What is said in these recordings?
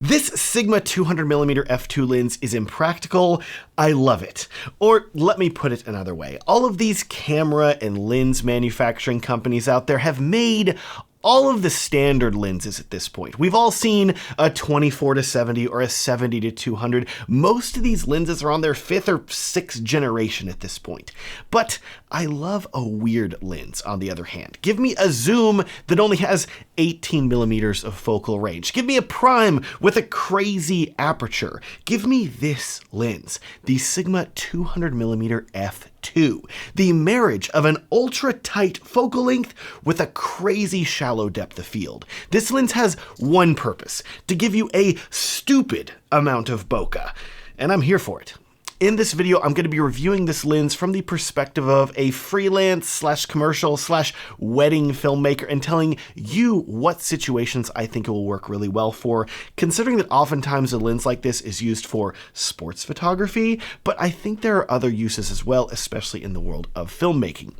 This Sigma 200mm f2 lens is impractical. I love it. Or let me put it another way. All of these camera and lens manufacturing companies out there have made all of the standard lenses at this point. We've all seen a 24-70 or a 70-200. Most of these lenses are on their 5th or 6th generation at this point. But I love a weird lens, on the other hand. Give me a zoom that only has 18 millimeters of focal range. Give me a prime with a crazy aperture. Give me this lens, the Sigma 200mm f2, the marriage of an ultra-tight focal length with a crazy shallow depth of field. This lens has one purpose: to give you a stupid amount of bokeh, and I'm here for it. In this video, I'm going to be reviewing this lens from the perspective of a freelance / commercial / wedding filmmaker and telling you what situations I think it will work really well for, considering that oftentimes a lens like this is used for sports photography, but I think there are other uses as well, especially in the world of filmmaking.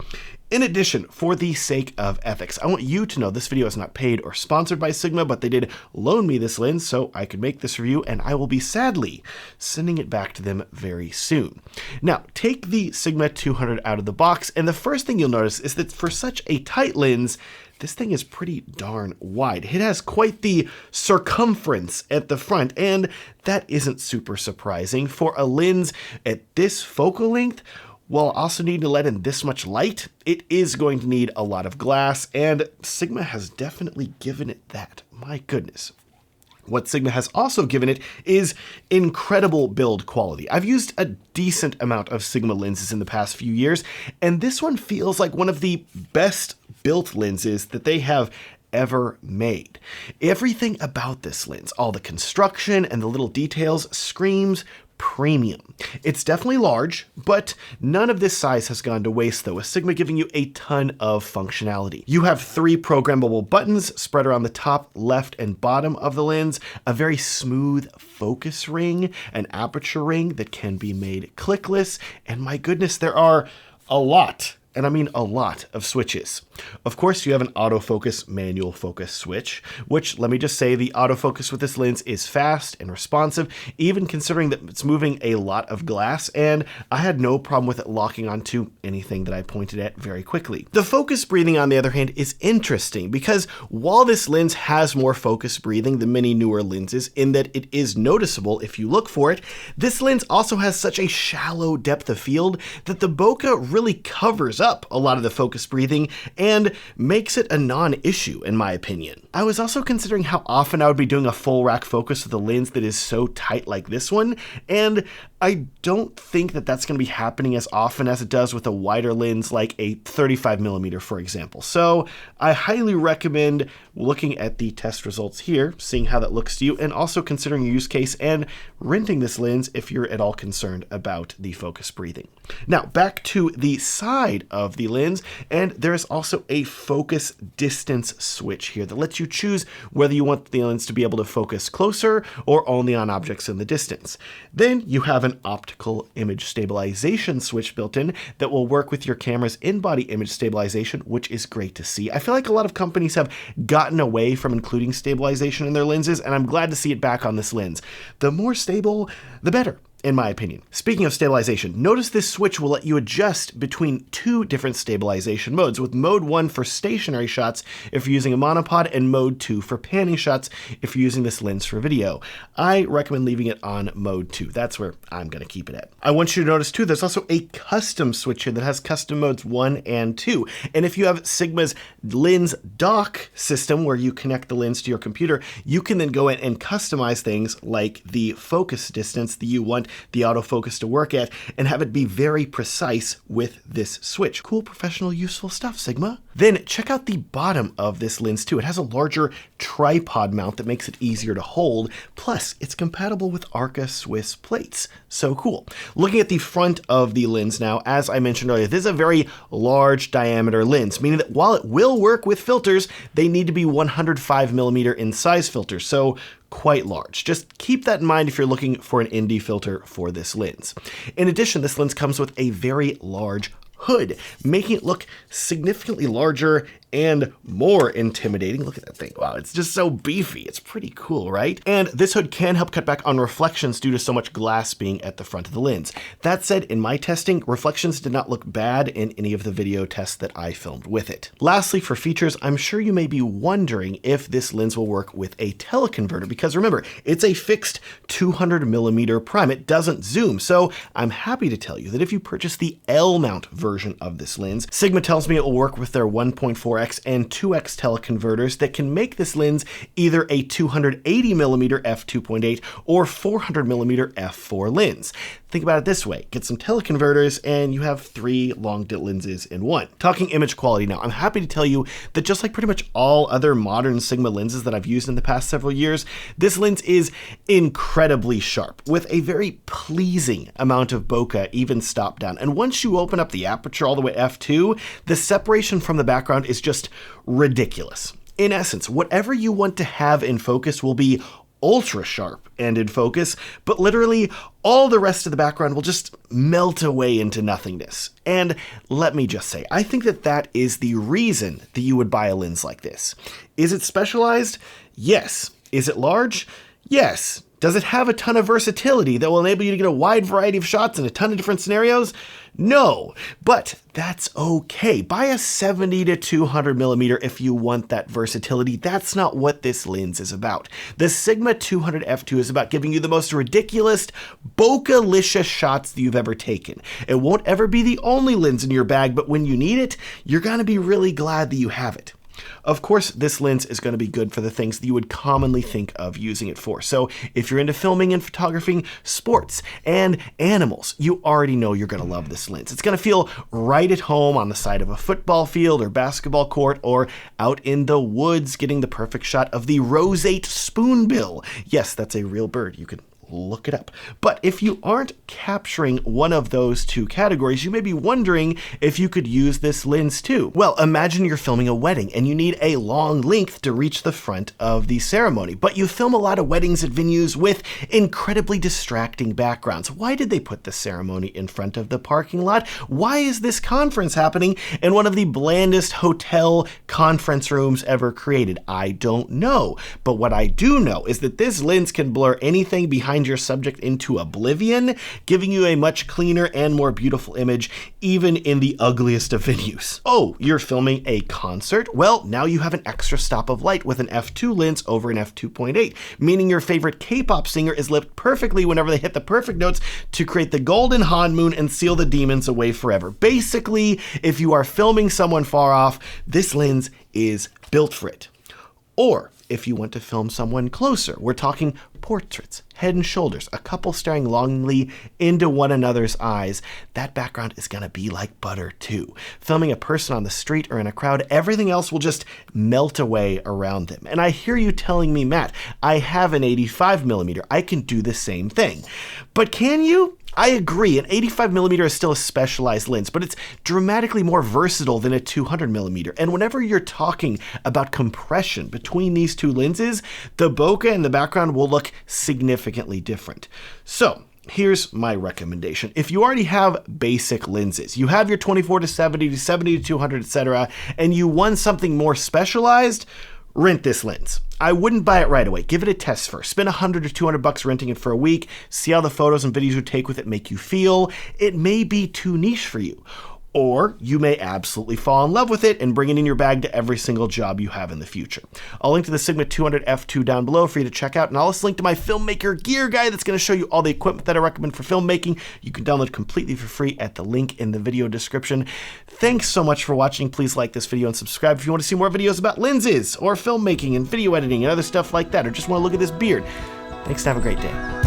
In addition, for the sake of ethics, I want you to know this video is not paid or sponsored by Sigma, but they did loan me this lens so I could make this review, and I will be sadly sending it back to them very soon. Now, take the Sigma 200 out of the box, and the first thing you'll notice is that for such a tight lens, this thing is pretty darn wide. It has quite the circumference at the front, and that isn't super surprising. For a lens at this focal length, while also needing to let in this much light, it is going to need a lot of glass, and Sigma has definitely given it that. My goodness. What Sigma has also given it is incredible build quality. I've used a decent amount of Sigma lenses in the past few years, and this one feels like one of the best built lenses that they have ever made. Everything about this lens, all the construction and the little details, screams premium. It's definitely large, but none of this size has gone to waste though, with Sigma giving you a ton of functionality. You have 3 programmable buttons spread around the top, left, and bottom of the lens, a very smooth focus ring, an aperture ring that can be made clickless, and my goodness, there are a lot, and I mean a lot, of switches. Of course, you have an autofocus manual focus switch, which, let me just say, the autofocus with this lens is fast and responsive, even considering that it's moving a lot of glass, and I had no problem with it locking onto anything that I pointed at very quickly. The focus breathing, on the other hand, is interesting because while this lens has more focus breathing than many newer lenses in that it is noticeable if you look for it, this lens also has such a shallow depth of field that the bokeh really covers up a lot of the focus breathing and makes it a non-issue, in my opinion. I was also considering how often I would be doing a full rack focus with a lens that is so tight like this one, and I don't think that that's going to be happening as often as it does with a wider lens like a 35mm, for example. So I highly recommend looking at the test results here, seeing how that looks to you, and also considering your use case and renting this lens if you're at all concerned about the focus breathing. Now, back to the side of the lens, and there's also a focus distance switch here that lets you choose whether you want the lens to be able to focus closer or only on objects in the distance. Then you have an optical image stabilization switch built in that will work with your camera's in-body image stabilization, which is great to see. I feel like a lot of companies have gotten away from including stabilization in their lenses, and I'm glad to see it back on this lens. The more stable, the better, in my opinion. Speaking of stabilization, notice this switch will let you adjust between 2 different stabilization modes, with mode 1 for stationary shots if you're using a monopod, and mode 2 for panning shots if you're using this lens for video. I recommend leaving it on mode 2. That's where I'm going to keep it at. I want you to notice too, there's also a custom switch here that has custom modes 1 and 2. And if you have Sigma's lens dock system where you connect the lens to your computer, you can then go in and customize things like the focus distance that you want the autofocus to work at, and have it be very precise with this switch. Cool, professional, useful stuff, Sigma. Then check out the bottom of this lens too. It has a larger tripod mount that makes it easier to hold, plus it's compatible with Arca Swiss plates. So cool. Looking at the front of the lens now, as I mentioned earlier, this is a very large diameter lens, meaning that while it will work with filters, they need to be 105mm in size filters, so quite large. Just keep that in mind if you're looking for an indie filter for this lens. In addition, this lens comes with a very large hood, making it look significantly larger and more intimidating. Look at that thing. Wow, it's just so beefy. It's pretty cool, right? And this hood can help cut back on reflections due to so much glass being at the front of the lens. That said, in my testing, reflections did not look bad in any of the video tests that I filmed with it. Lastly, for features, I'm sure you may be wondering if this lens will work with a teleconverter, because remember, it's a fixed 200mm prime. It doesn't zoom. So I'm happy to tell you that if you purchase the L mount version of this lens, Sigma tells me it will work with their 1.4x and 2x teleconverters that can make this lens either a 280mm f2.8 or 400mm f4 lens. Think about it this way, get some teleconverters and you have 3 long lenses in one. Talking image quality now, I'm happy to tell you that just like pretty much all other modern Sigma lenses that I've used in the past several years, this lens is incredibly sharp with a very pleasing amount of bokeh, even stop down. And once you open up the aperture all the way f2, the separation from the background is just ridiculous. In essence, whatever you want to have in focus will be ultra sharp and in focus, but literally all the rest of the background will just melt away into nothingness. And let me just say, I think that that is the reason that you would buy a lens like this. Is it specialized? Yes. Is it large? Yes. Does it have a ton of versatility that will enable you to get a wide variety of shots in a ton of different scenarios? No, but that's okay. Buy a 70 to 200mm if you want that versatility. That's not what this lens is about. The Sigma 200 f2 is about giving you the most ridiculous, bokeh-licious shots that you've ever taken. It won't ever be the only lens in your bag, but when you need it, you're gonna be really glad that you have it. Of course, this lens is going to be good for the things that you would commonly think of using it for. So if you're into filming and photographing sports and animals, you already know you're going to love this lens. It's going to feel right at home on the side of a football field or basketball court or out in the woods getting the perfect shot of the roseate spoonbill. Yes, that's a real bird. You can look it up. But if you aren't capturing one of those two categories, you may be wondering if you could use this lens too. Well, imagine you're filming a wedding and you need a long length to reach the front of the ceremony, but you film a lot of weddings at venues with incredibly distracting backgrounds. Why did they put the ceremony in front of the parking lot? Why is this conference happening in one of the blandest hotel conference rooms ever created? I don't know. But what I do know is that this lens can blur anything behind your subject into oblivion, giving you a much cleaner and more beautiful image, even in the ugliest of venues. Oh, you're filming a concert? Well, now you have an extra stop of light with an f2 lens over an f2.8, meaning your favorite K-pop singer is lit perfectly whenever they hit the perfect notes to create the golden honeymoon and seal the demons away forever. Basically, if you are filming someone far off, this lens is built for it. Or if you want to film someone closer, we're talking portraits, head and shoulders, a couple staring longingly into one another's eyes, that background is gonna be like butter too. Filming a person on the street or in a crowd, everything else will just melt away around them. And I hear you telling me, Matt, I have an 85mm, I can do the same thing. But can you? I agree, an 85mm is still a specialized lens, but it's dramatically more versatile than a 200mm. And whenever you're talking about compression between these two lenses, the bokeh in the background will look significantly different. So here's my recommendation. If you already have basic lenses, you have your 24 to 70 to 70 to 200, etc., and you want something more specialized, rent this lens. I wouldn't buy it right away. Give it a test first. Spend $100 to $200 renting it for a week. See how the photos and videos you take with it make you feel. It may be too niche for you. Or you may absolutely fall in love with it and bring it in your bag to every single job you have in the future. I'll link to the Sigma 200 f2 down below for you to check out, and I'll also link to my filmmaker gear guide that's going to show you all the equipment that I recommend for filmmaking. You can download completely for free at the link in the video description. Thanks so much for watching. Please like this video and subscribe if you want to see more videos about lenses or filmmaking and video editing and other stuff like that, or just want to look at this beard. Thanks and have a great day.